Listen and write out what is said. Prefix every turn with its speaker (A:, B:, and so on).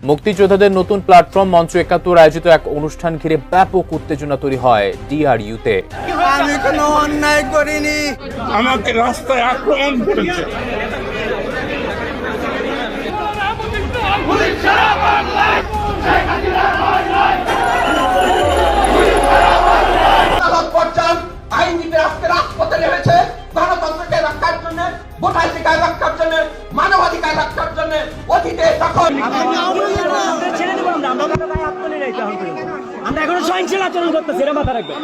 A: মুক্তিযোদ্ধাদের নতুন প্ল্যাটফর্ম মঞ্চ ৭১ আয়োজিত এক অনুষ্ঠান ঘিরে ব্যাপক উত্তেজনা তৈরি হয় ডিআরইউতে।
B: আমি কোনো অন্যায় করিনি,
C: আমাকে রাস্তায় আক্রমণ করেছে।
D: আইনজীবীরা আজকে রাজপথে নেমেছে গণতন্ত্রকে রক্ষার জন্য, ভোটাধিকার রক্ষার জন্য, মানবাধিকার রক্ষার জন্য। অতীতে তখন
E: আমরা এখনো সহিংসল আচরণ করতেছি, এটা মাথা রাখবেন।